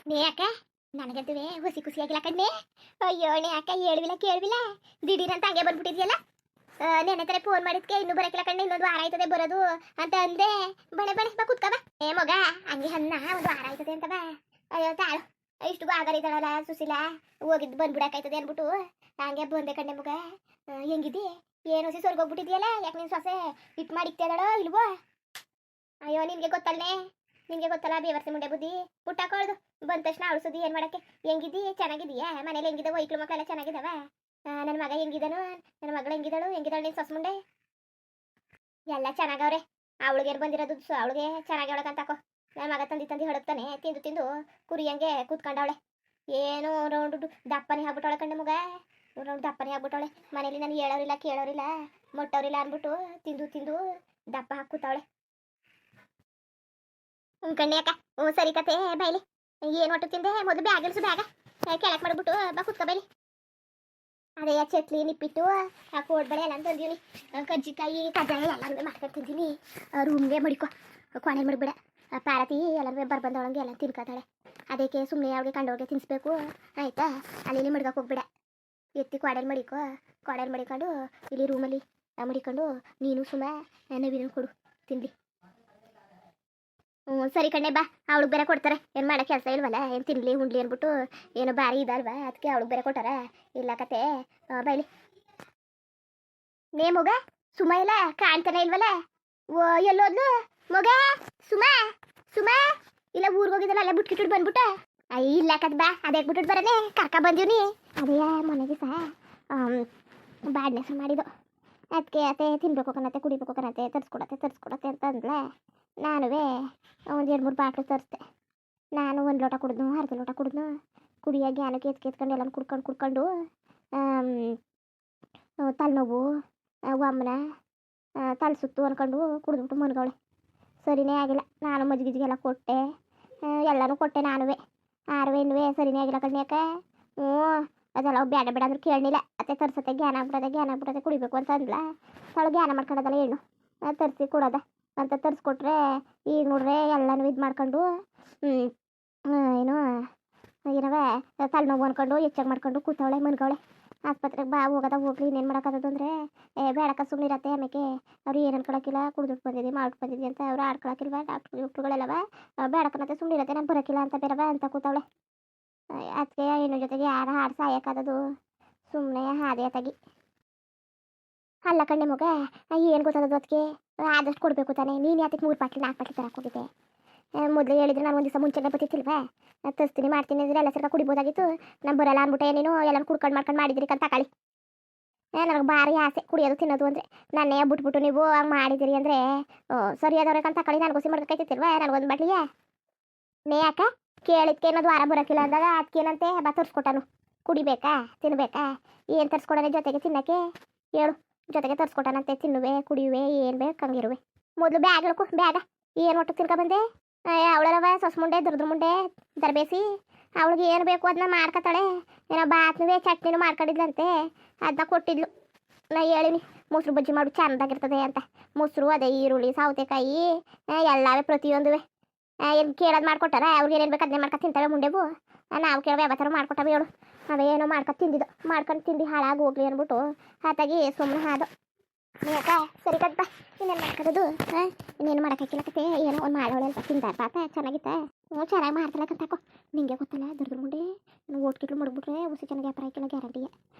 ನೇ ಅಕ್ಕ ನನಗಂತವೇ ಹುಸಿ ಖುಷಿಯಾಗಿಲ್ಲ ಕಣ್ಣೆ. ಅಯ್ಯೋ ನೇ ಅಕ್ಕ ಹೇಳ್ವಿಲ್ಲ ಕೇಳ್ವಿಲ್ಲ ದಿಢೀರ್ ಅಂತ ಹಂಗೆ ಬಂದ್ಬಿಟ್ಟಿದ್ಯಲ್ಲ. ನೆನೆ ತರ ಫೋನ್ ಮಾಡಿದ್ಕೆ ಇನ್ನೂ ಬರಕಿಲ್ಲ ಕಣ್ಣೆ, ಇನ್ನೊಂದು ವಾರ ಆಯ್ತದೆ ಬರೋದು ಅಂತ ಅಂದೆ. ಬಳೆ ಬಳೆ ಬಾ ಕುತ್ಕ ಬಾ. ಏ ಮಗ ಹಂಗೆ ಅನ್ನ ಒಂದು ವಾರ ಆಯ್ತದೆ ಅಂತ ಬಾ. ಅಯ್ಯೋ ತಾಳು ಇಷ್ಟು ಆಗರಿದ್ದಾಳಲ್ಲ ಸುಶೀಲ, ಹೋಗಿದ್ದು ಬಂದ್ಬಿಡಕಾಯ್ತದೆ ಅನ್ಬಿಟ್ಟು ಹಂಗೆ ಬಂದೆ ಕಣ್ಣೆ ಮಗ. ಹೆಂಗಿದ್ದಿ? ಏನು ಹೊಸಿ ಸ್ವರ್ಗೋಗ್ಬಿಟ್ಟಿದ್ಯಲ್ಲ, ಯಾಕೆ ನೀನು ಸೊಸೆ ಇಟ್ಟು ಮಾಡಿಕ್ತಿದಾಳೋ ಇಲ್ವೋ? ಅಯ್ಯೋ ನಿನ್ಗೆ ಗೊತ್ತಲ್ನೇ, ನಿನ್ಗೆ ಗೊತ್ತಲ್ಲ ಬೇವರ್ಸಿ ಮುಂಡೆ ಬುದ್ಧಿ ಪುಟ್ಟಾಕೊಳ್ದು ಬಂದ ತಕ್ಷಣ ಅಳಿಸೋದು ಏನ್ ಮಾಡಕ್ಕೆ. ಹೆಂಗಿದ್ದಿ? ಚೆನ್ನಾಗಿದೀಯಾ? ಮನೇಲಿ ಹೆಂಗಿದಾವ ಐಕ್ಳು ಮಕ್ಕಳೆಲ್ಲ ಚೆನ್ನಾಗಿದಾವ? ನನ್ನ ಮಗ ಹೆಂಗಿದನು? ನನ್ನ ಮಗಳು ಹೆಂಗಿದಾಳು ನೀನ್ ಸೊಸ್ ಮುಂಡೆ? ಎಲ್ಲ ಚೆನ್ನಾಗವ್ರೆ. ಅವಳಿಗೆ ಬಂದಿರೋದು ಅವಳಿಗೆ ಚೆನ್ನಾಗಿ ನನ್ನ ಮಗ ತಂದಿ ಹೊಡಕ್ತಾನೆ ತಿಂದು ತಿಂದು ಕುರಿಯಂಗೆ ಕೂತ್ಕೊಂಡವಳೆ. ಏನು ರೌಂಡು ದಪ್ಪನೇ ಆಗ್ಬಿಟ್ಟವಳೆ ಕಣ್ಣು ಮಗ, ರೌಂಡ್ ದಪ್ಪನೇ ಆಗ್ಬಿಟ್ಟವಳೆ. ಮನೇಲಿ ನಾನು ಹೇಳೋರಿಲ್ಲ ಕೇಳೋರಿಲ್ಲ ಮೊಟ್ಟವ್ರಿಲ್ಲ ಅಂದ್ಬಿಟ್ಟು ತಿಂದು ತಿಂದು ದಪ್ಪ ಹಾಕಿ ಕೂತವಳೆ. ಕಣ್ಣಿ ಅಕ್ಕ ಹ್ಞೂ ಸರಿ ಕತೆ ಬೈಲಿ. ಏನು ಒಟ್ಟು ತಿಂದೆ? ಮೊದಲು ಬ್ಯಾಗ್ ಇಳಿಸು, ಬ್ಯಾಗ ಕೆಳಕ್ ಮಾಡ್ಬಿಟ್ಟು ಬಾ ಕುತ್ಕ ಬೈಲಿ. ಅದೇ ಚಟ್ಲಿ ನಿಪ್ಪಿಟ್ಟು ಕೋಡ್ಬಳೆ ಎಲ್ಲ ತಂದೀನಿ, ಕಜ್ಜಿಕಾಯಿ ಕಜ್ಜಾಯ ಎಲ್ಲರೂ ಮಾಡ್ಕೊಂಡು ತಿಂತೀನಿ. ರೂಮ್ಗೆ ಮಡಿಕೊ ಕೊನೆ ಮಡಿಬಿಡ. ಪಾರತಿ ಎಲ್ಲರೂ ಬಂದವಳಂಗೆ ಎಲ್ಲ ತಿನ್ಕೋತಾಳೆ. ಅದಕ್ಕೆ ಸುಮ್ಮನೆ ಅವ್ಳಿಗೆ ಕಂಡವ್ರಿಗೆ ತಿನ್ನಿಸ್ಬೇಕು ಆಯ್ತಾ. ಅಲ್ಲಿ ಮಡ್ಗಕ್ಕೆ ಹೋಗ್ಬೇಡ, ಎತ್ತಿ ಕ್ವಾಡಲ್ಲಿ ಮಡಿಕೊ. ಕ್ವಾಡಲ್ಲಿ ಮಡಿಕೊಂಡು ಇಲ್ಲಿ ರೂಮಲ್ಲಿ ಮಡಿಕೊಂಡು ನೀನು ಸುಮ್ಮ ನವೀನ ಕೊಡು ತಿನ್ಲಿ. ಸರಿ ಕಣ್ಣೆ ಬಾ, ಅವಳಿಗೆ ಬೇರೆ ಕೊಡ್ತಾರೆ. ಏನು ಮಾಡೋ ಕೆಲಸ ಇಲ್ವಲ್ಲ, ಏನು ತಿನ್ಲಿ ಉಂಡ್ಲಿ ಅಂದ್ಬಿಟ್ಟು ಏನೋ ಭಾರಿ ಇದಲ್ವಾ ಅದಕ್ಕೆ ಅವಳಿಗೆ ಬೇರೆ ಕೊಟ್ಟಾರ. ಇಲ್ಲ ಕತೆ ಬೈಲಿ. ನೇ ಮಗ ಸುಮ ಇಲ್ಲ ಕಾಣ್ತಾನೆ ಇಲ್ವಲ್ಲ. ಓ ಎಲ್ಲೋದ್ಲು ಮಗ? ಸುಮಾ ಸುಮಾ ಇಲ್ಲ ಊರಿಗೆ ಹೋಗಿದ್ದಲ್ಲ ಅಲ್ಲೇ ಬಿಟ್ಕಿಟ್ಟು ಬಂದ್ಬಿಟ್ಟ. ಇಲ್ಲ ಕತ್ ಬಾ, ಅದೇ ಬಿಟ್ಬಿಟ್ಟು ಬರನೆ ಕರ್ಕ ಬಂದೀವ್ನಿ. ಅದೇ ಮನೆಗೆ ಸಹ ಬಾಡ್ನೆ ಹೆಸರು ಮಾಡಿದ್ದು, ಅದಕ್ಕೆ ಅತ್ತೆ ತಿನ್ಬೇಕು ಕಣತ್ತೆ ಕುಡಿಬೇಕು ಕಣತ್ತೆ ತರಿಸ್ಕೊಡತ್ತೆ ಅಂತ ಅಂದ್ಲೆ. ನಾನುವೇ ಒಂದು 2-3 ಬಾಟ್ಲು ತರಿಸ್ದೆ. ನಾನು 1 ಲೋಟ ಕುಡಿದ್ನು, ಅರ್ಧ ಲೋಟ ಕುಡಿದ್ನು. ಕುಡಿಯ ಜ್ಞಾನಕ್ಕೆ ಎತ್ಕೊಂಡು ಎಲ್ಲ ಕುಡ್ಕೊಂಡು ತಲೆನೋವು ಒಮ್ಮನ ತಲೆ ಸುತ್ತು ಅನ್ಕೊಂಡು ಕುಡಿದ್ಬಿಟ್ಟು ಮನ್ಗವಳೆ. ಸರಿನೇ ಆಗಿಲ್ಲ. ನಾನು ಮಜ್ಜಿಗೆಲ್ಲ ಕೊಟ್ಟೆ, ಎಲ್ಲನೂ ಕೊಟ್ಟೆ ನಾನುವೇ. ಆರುವೆ ಸರಿನೇ ಆಗಿಲ್ಲ ಕಣ್ಯಾಕ. ಹ್ಞೂ ಅದೆಲ್ಲ ಬೇಡ ಅಂದ್ರೆ ಕೇಳಲಿಲ್ಲ. ಅತ್ತೆ ತರ್ಸತ್ತೆ ಜ್ಞಾನ ಆಗ್ಬಿಡತ್ತೆ ಕುಡಿಬೇಕು ಅಂತ ಅಂದ್ಲ. ಅವಳು ಜ್ಞಾನ ಮಾಡ್ಕೊಂಡದಲ್ಲ ಹೆಣ್ಣು, ತರಿಸಿ ಕೊಡೋದ ಅಂತ ತರಿಸ್ಕೊಟ್ರೆ ಈಗ ನೋಡ್ರೆ ಎಲ್ಲನೂ ಇದು ಮಾಡ್ಕೊಂಡು ಏನು ಏನವ ತಲೆನೋವು ಅನ್ಕೊಂಡು ಹೆಚ್ಚಾಗಿ ಮಾಡ್ಕೊಂಡು ಕೂತವಳೆ ಮನ್ಗವಳೆ. ಆಸ್ಪತ್ರೆಗೆ ಬಾ ಹೋಗ್ಲಿ ಇನ್ನೇನು ಮಾಡೋಕ್ಕಾಗೋದು ಅಂದರೆ ಬೇಡಕ್ಕ ಸುಮ್ಮನಿರತ್ತೆ. ಆಮೇಲೆ ಅವ್ರು ಏನು ಅನ್ಕೊಳಕ್ಕಿಲ್ಲ, ಕುಡಿದ್ಬಿಟ್ಟು ಬಂದಿದ್ದಿ ಮಾಡ್ಬಿಟ್ಟು ಬಂದಿದ್ದಿ ಅಂತ ಅವ್ರು ಆಡ್ಕೊಳಕ್ಕಿಲ್ವ ಡಾಕ್ಟ್ರುಗಳೆಲ್ಲವ. ಬೇಡಕ್ಕನತ್ತೆ ಸುಮ್ಮನಿರತ್ತೆ, ನಾನು ಬರೋಕ್ಕಿಲ್ಲ ಅಂತ ಬೇರವ ಅಂತ ಕೂತವಳೆ. ಅದಕ್ಕೆ ಹೆಣ್ಣು ಜೊತೆಗೆ ಯಾರು ಹಾಡು ಸಾಯೋಕ್ಕಾಗೋದು, ಸುಮ್ಮನೆ ಹಾದಿಯ ತೆಗಿ. ಅಲ್ಲ ಕಣ್ಣೆ ಮಗ ಏನು ಗೊತ್ತಾಗೋದು ಅದಕ್ಕೆ ಆದಷ್ಟು ಕೊಡಬೇಕು ತಾನೆ. ನೀನು ಯಾತಕ್ಕೆ 3 ಬಾಟ್ಲಿ 4 ಬಾಟ್ಲಿ ತರಕೋಗಿದ್ದೆ? ಮೊದಲು ಹೇಳಿದ್ರೆ ನಾನು ಒಂದು ದಿವಸ ಮುಂಚೆನೇ ಬತ್ತಿಲ್ವಾ, ತರಿಸ್ತೀನಿ ಮಾಡ್ತೀನಿ ಅಂದರೆ ಎಲ್ಲ ಸರ್ಕ ಕುಡಿಬೋದಾಗಿತ್ತು. ನಾನು ಬರಲ್ಲ ಅಂದ್ಬಿಟ್ಟೆ, ನೀನು ಎಲ್ಲ ಮಾಡ್ಕೊಂಡು ಮಾಡಿದ್ರಿ ಕಂತ ತಗೊಳ್ಳಿ. ನನಗೆ ಭಾರಿ ಆಸೆ ಕುಡಿಯೋದು ತಿನ್ನೋದು ಅಂದರೆ. ನನ್ನೇ ಬಿಟ್ಬಿಟ್ಟು ನೀವು ಹಂಗೆ ಮಾಡಿದಿರಿ ಅಂದರೆ ಸರಿಯಾದವ್ರೆ ಕಂತ ತಗೊಳ್ಳಿ. ನನಗೋಸಿ ಮಾಡ್ಬೇಕಾಯ್ತಿಲ್ವಾ ನನಗೊಂದು ಬಾಟ್ಲಿಗೆ. ನೇ ಯಾಕ ಕೇಳಿದ್ಕೆ ಅನ್ನೋದು ವಾರ ಬರೋಕ್ಕಿಲ್ಲ ಅಂದಾಗ ಅದಕ್ಕೇನಂತೆ ಬಾ ತರಿಸ್ಕೊಟ್ಟನು. ಕುಡಿಬೇಕಾ ತಿನ್ಬೇಕಾ? ಏನು ತರಿಸ್ಕೊಡೋಣ ಜೊತೆಗೆ ತಿನ್ನಕ್ಕೆ ಹೇಳು? ಜೊತೆಗೆ ತರಿಸ್ಕೊಟ್ಟನಂತೆ ತಿನ್ನುವೆ ಕುಡಿಯುವೆ ಏನು ಬೇಕು ಹಂಗಿರುವೆ. ಮೊದಲು ಬ್ಯಾಗ್ ಹೇಳ್ಕೊ, ಬ್ಯಾಗ ಏನು ಒಟ್ಟು ತಿನ್ಕ ಬಂದೆ? ಅವಳರವ ಸೊಸ ಮುಂಡೆ ದುರ್ದ್ರ ಮುಂಡೆ ದರ್ಬೇಸಿ ಅವಳಿಗೆ ಏನು ಬೇಕು ಅದನ್ನ ಮಾಡ್ಕೊತಾಳೆ. ಏನೋ ಬಾತ್ನುವೆ ಚಟ್ನಿನೂ ಮಾಡ್ಕೊಂಡಿದ್ಲಂತೆ, ಅದನ್ನ ಕೊಟ್ಟಿದ್ಲು. ನಾ ಹೇಳಿನಿ ಮೊಸರು ಬಜ್ಜಿ ಮಾಡು ಚೆಂದಾಗಿರ್ತದೆ ಅಂತ. ಮೊಸರು ಅದೇ ಈರುಳ್ಳಿ ಸೌತೆಕಾಯಿ ಎಲ್ಲವೇ ಪ್ರತಿಯೊಂದುವೆ ಏನು ಕೇಳೋದು ಮಾಡ್ಕೊಟ್ಟಾರ. ಅವ್ರಿಗೆ ಏನೇನು ಬೇಕು ಅದನ್ನೇ ಮಾಡ್ಕೊಂಡು ತಿಂತಾವೆ ಮುಂಡೆಗೂ. ನಾವು ಕೇಳೋ ಯಾವ ಥರ ಮಾಡ್ಕೊಟ್ಟವೆ ಹೇಳು? ಅವೇನೋ ಮಾಡ್ಕೊಂಡು ತಿಂದು ಹಾಳಾಗಿ ಹೋಗ್ಲಿ ಅಂದ್ಬಿಟ್ಟು ಹಾತಾಗಿ ಸುಮ್ಮನೆ ಹಾದು. ಯಾಕ ಸರಿ ಕಟ್ಟ ಇನ್ನೇನು ಮಾಡ್ಕೊಳ್ಳೋದು? ಇನ್ನೇನು ಮಾಡೋಕ್ಕಾಗಿಲ್ಲ ಕತೆ. ಏನೋ ಒಂದು ಮಾಡೋಳೆ ಅಂತ ತಿಂತಾರೆ ಪಾಪ ಚೆನ್ನಾಗಿತ್ತ. ಹ್ಞೂ ಚೆನ್ನಾಗಿ ಮಾಡ್ತಾಳಕ್ಕಂತಾಕೋ. ನಿಂಗೆ ಗೊತ್ತಲ್ಲ ದುರ್ದ್ರ ಮುಂಡೆ ಓಟ್ಕಿಟ್ಲು ಮಡ್ಬಿಟ್ರೆ ಹುಸಿ ಚೆನ್ನಾಗಿ ವ್ಯಾಪಾರ ಆಯ್ಕಿಲ್ಲ ಗ್ಯಾರಂಟಿಗೆ.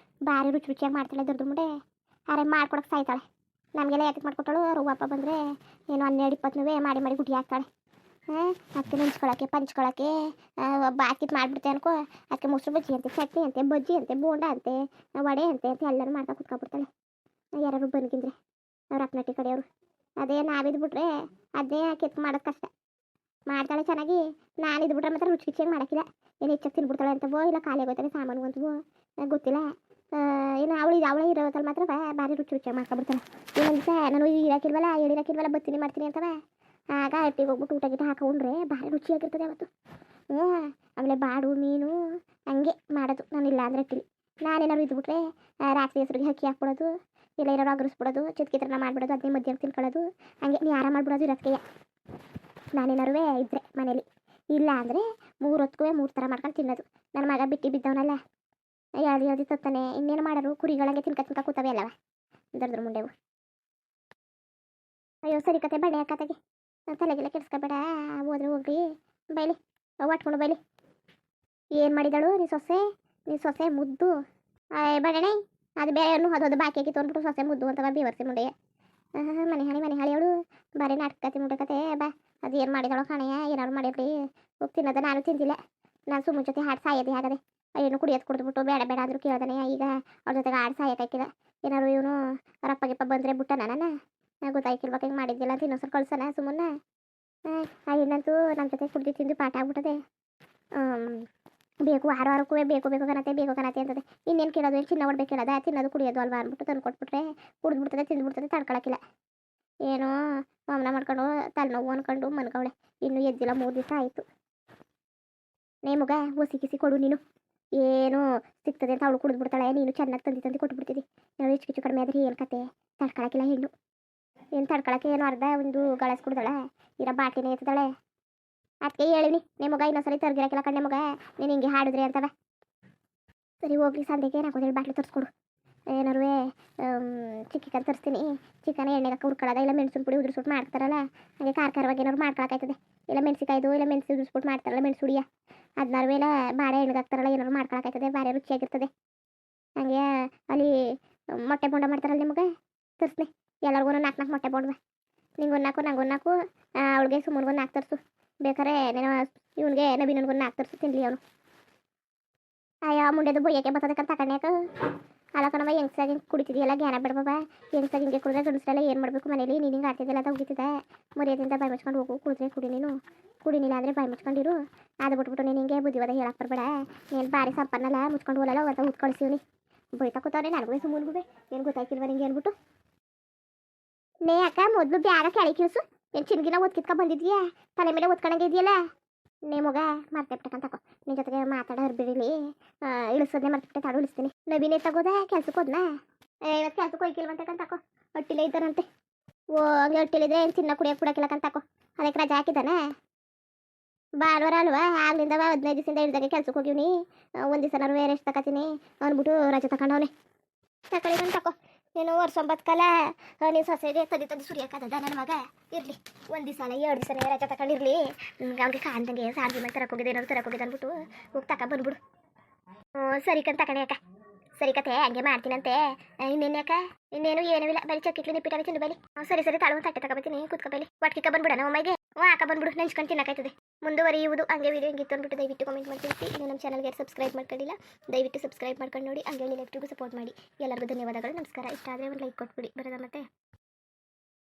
ಭಾರಿ ರುಚಿಯಾಗಿ ಮಾಡ್ತಾಳೆ ದುರ್ದ್ರ ಮುಂಡೆ. ಆರೆ ಮಾಡ್ಕೊಡಕ್ಕೆ ಸಾಯ್ತಾಳೆ. ನಮಗೆಲ್ಲ ಯಾಕೆ ಮಾಡ್ಕೊಟ್ಟಾಳು? ರವ್ವಪ್ಪ ಬಂದರೆ ಏನು 12-20 ಮಾಡಿ ಗುಟಿ ಹಾಕ್ತಾಳೆ. ಅದಕ್ಕೆ ನೆಂಚ್ಕೊಳಕ್ಕೆ ಪಂಚ್ಕೊಳಕ್ಕೆ ಬಾಕಿತ್ ಮಾಡಿಬಿಡ್ತೆ ಅನ್ಕೋ. ಅದಕ್ಕೆ ಮೊಸರು ಬಜ್ಜಿ ಅಂತೆ, ಚಟ್ನಿ ಅಂತೆ, ಬಜ್ಜಿ ಅಂತೆ, ಬೋಂಡ ಅಂತೆ, ವಡೆ ಅಂತೆ ಎಲ್ಲರೂ ಮಾಡ್ತಾ ಕುತ್ಕೊಬಿಡ್ತಾಳೆ. ಯಾರು ಬಂದ್ಕಿಂದ್ರೆ ಅವ್ರ ಅಪ್ಪನಟ್ಟಿ ಕಡೆಯವರು. ಅದೇ ನಾವಿದ್ಬಿಟ್ರೆ ಅದೇ ಕೆತ್ತು ಮಾಡೋದು ಕಷ್ಟ. ಮಾಡ್ತಾಳೆ ಚೆನ್ನಾಗಿ. ನಾನು ಇದ್ಬಿಟ್ರೆ ಮಾತ್ರ ರುಚಿಯಾಗಿ ಮಾಡೋಕ್ಕಿಲ್ಲ. ಏನು ಹೆಚ್ಚಾಗಿ ತಿನ್ಬಿಡ್ತಾಳೆ ಅಂತವೋ ಇಲ್ಲ ಖಾಲಿ ಆಗೋತಾನೆ ಸಾಮಾನು ಅಂತವೋ ಗೊತ್ತಿಲ್ಲ. ಏನು ಅವಳೇ ಇರೋದಲ್ಲಿ ಮಾತ್ರ ಭಾರಿ ರುಚಿಯಾಗಿ ಮಾಡ್ಕೊಬಿಡ್ತಾಳೆ. ಇನ್ನೊಂದು ದಿವಸ ನಾನು ಹೇಳಿರಾಕಿಲ್ವಲ್ಲ ಬರ್ತೀನಿ ಮಾಡ್ತೀನಿ ಅಂತವ. ಆಗ ಹಟ್ಟಿಗೆ ಹೋಗ್ಬಿಟ್ಟು ಊಟ ಗಿಟ ಹಾಕೊಂಡ್ರೆ ಭಾರಿ ರುಚಿಯಾಗಿರ್ತದೆ ಅವತ್ತು. ಆಮೇಲೆ ಬಾಡು ಮೀನು ಹಂಗೆ ಮಾಡೋದು. ನಾನು ಇಲ್ಲ ಅಂದರೆ ಹಟ್ಟಿಲಿ ನಾನೇನಾದ್ರು ಇದ್ಬಿಟ್ರೆ ರಾತ್ರಿ ಹೆಸರಿಗೆ ಅಕ್ಕಿ ಹಾಕ್ಬಿಡೋದು, ಇಲ್ಲ ಏನಾರು ಅಗರಿಸ್ಬಿಡೋದು, ಚಿತ್ಕಿತ್ರನ ಮಾಡಿಬಿಡೋದು, ಅದನ್ನೇ ಮಧ್ಯಾಹ್ನ ತಿನ್ಕೊಳ್ಳೋದು. ಹಂಗೆ ನೀ ಆರಾಮ ಮಾಡ್ಬಿಡೋದು ಇರೋದಕ್ಕೆ ನಾನೇನಾರು ಇದ್ದರೆ ಮನೇಲಿ. ಇಲ್ಲ ಅಂದರೆ 3 ಹೊತ್ತಿಗೂ 3 ಥರ ಮಾಡ್ಕೊಂಡು ತಿನ್ನೋದು. ನನ್ನ ಮಗ ಬಿಟ್ಟು ಬಿದ್ದವನಲ್ಲ, ಯಾವ್ದು ತತ್ತಾನೆ. ಇನ್ನೇನು ಮಾಡೋರು, ಕುರಿಗಳಂಗೆ ತಿನ್ಕ ಕೂತವೆ ಅಲ್ಲವ ದರ್ದ್ರ ಮುಂಡೆವು. ಅಯ್ಯೋ ಸರಿ ಕತೆ ಬಡೆ ಕತೆಗೆ ತಲೆಗೆಲ್ಲ ಕೆಡ್ಸ್ಕೊಬೇಡ. ಹೋದ್ರೆ ಹೋಗ್ರಿ, ಬೈಲಿ ಒಟ್ಕೊಂಡು ಬೈಲಿ. ಏನು ಮಾಡಿದಳು ನೀ ಸೊಸೆ ಮುದ್ದು ಬಡಣೆ. ಅದು ಬೇರೆ ಅದು ಬಾಕಿ ಆಗಿ ತೊಗೊಂಡ್ಬಿಟ್ಟು ಸೊಸೆ ಮುದ್ದು ಅಂತ ಬೇವರ್ಸಿ ಮುಂಡೆ. ಮನೆ ಹಾಳಿ ಅವಳು ಬಾರಿ ನಾಟಕತೆ ಮುಂಡೆ ಕತೆ ಬಾ. ಅದು ಏನು ಮಾಡಿದಳು ಕಣೆಯ, ಏನಾದ್ರು ಮಾಡಿರ್ಲಿ. ಹೋಗಿ ತಿನ್ನೋದ ನಾನು ತಿಂದಿಲ್ಲ. ನಾನು ಸುಮ್ಮನೆ ಜೊತೆ ಹಾಡು ಸಾಯೋದೇ ಆಗದೆ. ಏನು ಕುಡಿಯೋದು ಕುಡಿದ್ಬಿಟ್ಟು ಬೇಡ ಅಂದರೂ ಕೇಳ್ದಾನೆ. ಈಗ ಅವ್ರ ಜೊತೆಗೆ ಹಾಡು ಸಾಯೋಕ್ಕಾಕಿಲ್ಲ. ಏನಾದ್ರು ಇವನು ರಪ್ಪ ಗಿಪ್ಪ ಬಂದರೆ ಬಿಟ್ಟ ನನ್ನ ಗೊತ್ತಾಯ್ಕಿಲ್ವಾಗ ಹಿಂಗೆ ಮಾಡಿದ್ದಿಲ್ಲ ಅಂತ ಇನ್ನೊಂದ್ಸಲ ಕಳ್ಸೋಣ ಸುಮ್ಮನೆ. ಇನ್ನಂತೂ ನಮ್ಮ ಜೊತೆ ಕುಡ್ದು ತಿಂದು ಪಾಠ ಆಗ್ಬಿಟ್ಟದೆ. ಬೇಕು ವಾರಕ್ಕೂ ಬೇಕು ಕನತೆ ಅಂತದೆ. ಇನ್ನೇನು ಕೇಳೋದು, ಏನು ಚಿನ್ನ ಹೊಡ್ಬೇಕು ಕೇಳೋದ, ತಿನ್ನೋದು ಕುಡಿಯೋದು ಅಲ್ವಾ ಅಂದ್ಬಿಟ್ಟು ತಂದು ಕೊಟ್ಬಿಟ್ರೆ ಕುಡಿದ್ಬಿಡ್ತದೆ, ತಿಂದ್ಬಿಡ್ತದೆ, ತಡ್ಕೊಳಕ್ಕಿಲ್ಲ. ಏನೋ ಮಾಮನ ಮಾಡ್ಕೊಂಡು ತಲೆನೋವು ಅಂದ್ಕೊಂಡು ಮನ್ಕವಳೆ. ಇನ್ನೂ ಎದ್ದಿಲ್ಲ, 3 ದಿವಸ ಆಯಿತು. ನೇಮಗ ಒಸಿ ಕೊಡು ನೀನು. ಏನು ಸಿಗ್ತದೆ ಅಂತ ಅವಳು ಕುಡಿದ್ಬಿಡ್ತಾಳೆ, ನೀನು ಚೆನ್ನಾಗಿ ತಂದು ಕೊಟ್ಬಿಡ್ತಿದ್ದಿ. ನಾವು ಹೆಚ್ಚು ಕಡಿಮೆ ಆದರೆ ಏನು ಕತೆ, ತಡ್ಕೊಳಕ್ಕಿಲ್ಲ ಹೆಣ್ಣು. ಏನು ತಡ್ಕೊಳಕ್ಕೆ ಏನು ಅರ್ಧ ಒಂದು ಗಳಸ್ ಕುಡ್ದಾಳೆ, ಇರೋ ಬಾಟಿನೇ ಎತ್ತದಾಳೆ. ಅದಕ್ಕೆ ಹೇಳಿನಿ ನಿಮಗ ಇನ್ನೊಂದ್ಸರಿ ತರ್ಗಿರಕ್ಕಿಲ್ಲ ಕಣ್ಣೆ ಮಗ, ನೀನು ಹಿಂಗೆ ಹಾಡಿದ್ರಿ ಅಂತವ. ಸರಿ ಹೋಗ್ಲಿ, ಸಂದೆಗೆ ನಾಲ್ಕು ಬಾಟ್ಲಿ ತರಿಸ್ಕೊಡು. ಏನಾರು ಚಿಕ್ಕನ್ ತರಿಸ್ತೀನಿ. ಚಿಕನ್ ಎಣ್ಣೆಗೆ ಹುರ್ಕೊಳ್ಳೋದ, ಇಲ್ಲ ಮೆಣಸಿನ ಪುಡಿ ಉದುರಿಸ್ಬಿಟ್ಟು ಮಾಡ್ತಾರಲ್ಲ, ಹಾಗೆ ಖಾರವಾಗಿ ಏನಾದ್ರು ಮಾಡ್ಕೊಳಕಾಯ್ತದೆ. ಇಲ್ಲ ಮೆಣಸಿಕಾಯ್ದು, ಇಲ್ಲ ಮೆಣಸು ಉದುರಿಸ್ಬಿಟ್ಟು ಮಾಡ್ತಾರಲ್ಲ ಮೆಣಸು ಹುಡಿಯ, ಅದನ್ನಾರು ಎಲ್ಲ ಬಾಳೆ ಎಣ್ಣೆಗೆ ಹಾಕ್ತಾರಲ್ಲ, ಏನಾದ್ರು ಮಾಡ್ಕೊಳಕಾಯ್ತದೆ, ಬಾರಿ ರುಚಿಯಾಗಿರ್ತದೆ. ಹಾಗೆ ಅಲ್ಲಿ ಮೊಟ್ಟೆ ಬೋಂಡ ಮಾಡ್ತಾರಲ್ಲ ನಿಮಗೆ, ತರಿಸ್ನೆ. ಎಲ್ಲರಿಗೂ 4 ಮೊಟ್ಟೆ ಬೋಂಡ, ನಿಂಗೊಂದು 4, ನಂಗೊಂದು 4, ಅವಳಿಗೆ ಸುಮ್ಮನಿಗೊಂದು 4 ತರಿಸು. ಬೇಕಾರೆ ನಾನು ಇವನಿಗೆ ನವೀನನ್ಗೊಂದು 4 ತರಿಸು, ತಿನ್ಲಿ ಅವನು. ಅಯ್ಯೋ ಮುಂಡೆದು ಬೊಯ್ಯಕ್ಕೆ ಬರ್ತದಕ್ಕಂತ ತಗೊಂಡ್ಯಾಕ ಅಲ್ಲ ಕಣವ. ಹೆಂಗ್ಸಾಗಿ ಕುಡಿತಿದೆಯಲ್ಲ, ಜ್ಞಾನ ಬಿಡ್ಬವ. ಹೆಂಗ್ಸಾಗಿ ಹಿಂಗೆ ಕುಡಿದ್ರೆ ಗಂಡಸ್ರೆಲ್ಲ ಏನು ಮಾಡಬೇಕು ಮನೇಲಿ, ನೀನು ಹಿಂಗೆ ಆಡ್ತಿದ್ದೆಲ್ಲ ಅಂತ ಹೋಗಿತ್ತಿದೆ. ಮರ್ಯಾದೆಯಿಂದ ಬಾಯಿ ಮುಚ್ಕೊಂಡು ಹೋಗು. ಕುಡಿದ್ರೆ ಕುಡಿ, ನೀನು ಕುಡಿನಿಲ್ಲ ಅಂದರೆ ಬಾಯಿ ಮುಚ್ಕೊಂಡಿರು. ಅದು ಬಿಟ್ಬಿಟ್ಟು ನೀನು ಹಿಂಗೆ ಬುದ್ಧಿವಾದ ಹೇಳಕ್ಕೆ ಬರಬೇಡ. ನೀನು ಭಾರಿ ಸಂಪನ್ನಲ್ಲ, ಮುಚ್ಕೊಂಡು ಹೋಗಲ್ಲ ಅಂತ ಊದ್ ಕಳಿಸಿವ್ನಿ. ಬೈತಾ ಕೂತವ್ರೆ ನನಗೂ ಸುಮ್ಮನಿಗೂ. ಏನು ಗೊತ್ತಾಯ್ತಿಲ್ವ ನಿಂಗೆ ಅಂದ್ಬಿಟ್ಟು. ನೇ ಅಕ್ಕ ಮೊದಲು ಬ್ಯಾಗ ಕೆಳಗೆ ಕಿಳಿಸು. ಏನು ಚಿನ್ಗಿನ ಒತ್ಕಿತ್ಕ ಬಂದಿದ್ಯಾ, ತಲೆ ಮೇಲೆ ಒತ್ಕೊಂಡಂಗೆ ಇದೆಯಲ್ಲ. ನೇ ಮಗ ಮರ್ತೇಬಿಟ್ಟಕ್ಕಂತ ತಕೋ. ನಿನ್ನ ಜೊತೆಗೆ ಮಾತಾಡ ಹರ್ಬಿಡಿಲಿ. ಇಳಿಸೋದನ್ನೇ ಮರ್ತಿಬಿಟ್ಟೆ, ತಾಡು ಇಳಿಸ್ತೀನಿ. ನವೀನೇ ತಗೋದ ಕೆಲ್ಸಕ್ಕೆ ಹೋದ್ನಾ? ಇವತ್ತು ಕೆಲ್ಸಕ್ಕೆ ಹೋಯ್ಕಿಲ್ವಂತಕ್ಕಂತ ತಕೋ. ಹೊಟ್ಟಿಲೇ ಇದ್ದಾನಂತೆ. ಓ ಹಂಗೆ ಹೊಟ್ಟಿಲಿದ್ರೆ ಏನು ತಿನ್ನ ಕುಡಿಯೋಕ್ಕಿಲ್ಲಕ್ಕಂತ ತಕೋ. ಅದಕ್ಕೆ ರಜೆ ಹಾಕಿದ್ದಾನೆ. ಭಾನುವಾರ ಅಲ್ವಾ, ಆಗ್ಲಿಂದ 15 ದಿವಸದಿಂದ ಹಿಡ್ದಾಗೆ ಕೆಲ್ಸಕ್ಕೆ ಹೋಗಿವ್ನಿ. ಒಂದು ದಿವಸ ಬೇರೆ ಎಷ್ಟು ತಗೋತೀನಿ ಅಂದ್ಬಿಟ್ಟು ರಜೆ ತಗೊಂಡವನೆ. ತಗೊಳ್ಳಿ ತಕೋ. ನೀನು ವರ್ಷಂಬತ್ಕಲ್ಲ ನೀನು ಸೊಸೆಗೆ ತದಿ ಸುರಿಯೋಕ್ಕದ ನನ್ನ ಮಗ. ಇರಲಿ ಒಂದು ದಿವಸ ಅಲ್ಲ 2 ದಿವಸ ರಜೆ ತಗೊಂಡಿರಲಿ. ಅವ್ನಿಗೆ ಕಾಣ್ದಂಗೆ ಸಾರ್ಜಿ ಮೇಲೆ ತರಕೋಗಿದೆ, ಏನಾದ್ರು ತರಕೋಗಿದೆ ಅಂದ್ಬಿಟ್ಟು ಹೋಗಿ ಬಂದ್ಬಿಡು. ಸರಿ ಕಂತ ತಗೊಂಡೆ ಅಕ್ಕ. ಸರಿ ಕತೆ ಹಂಗೆ ಮಾಡ್ತೀನಂತೆ. ಇನ್ನೇನು ಯಾಕ, ಇನ್ನೇನು ಏನೂ ಇಲ್ಲ, ಬರೀ ಚಕ್ಕಿಕ್ಲಿ ನಿಪ್ಪಿಟ್ಟವೆ ತಿಂದು ಬೈಲಿ. ಸರಿ ತಾಳು ತಟ್ಟೆ ತಗೊಬತ್ತೀನಿ, ಕುತ್ಕೊಬೈಲಿ. ಒಟ್ಟಿಗೆ ಬಂದ್ಬಿಡ ನಮ್ಮ ಅಮ್ಮಗೆ. ಹಾಕ ಬಂದ್ಬಿಡು, ನೆಂಚ್ಕೊಂಡು ತಿನ್ನಕಾಯ್ತದೆ. ಮುಂದುವರಿಯುವುದು. ಹಂಗೆ ವಿಡಿಯೋ ಹಿಂಗಿತ್ತು ಅಂದ್ಬಿಟ್ಟು ದಯವಿಟ್ಟು ಕಮೆಂಟ್ ಮಾಡಿ ತಿಳಿಸಿ. ಇನ್ನು ನಮ್ಮ ಚಾನಲ್ಗೆ ಸಬ್ಸ್ಕ್ರೈಬ್ ಮಾಡ್ಕೊಂಡಿಲ್ಲ, ದಯವಿಟ್ಟು ಸಬ್ಸ್ಕ್ರೈಬ್ ಮಾಡ್ಕೊಂಡು ನೋಡಿ. ಹಂಗೆ ಲೆಫ್ಟಿಗೂ ಸಪೋರ್ಟ್ ಮಾಡಿ. ಎಲ್ಲರಿಗೂ ಧನ್ಯವಾದಗಳು, ನಮಸ್ಕಾರ. ಇಷ್ಟ ಆದರೆ ಒಂದು ಲೈಕ್ ಕೊಟ್ಬಿಡಿ. ಬರೋದ ಮತ್ತೆ.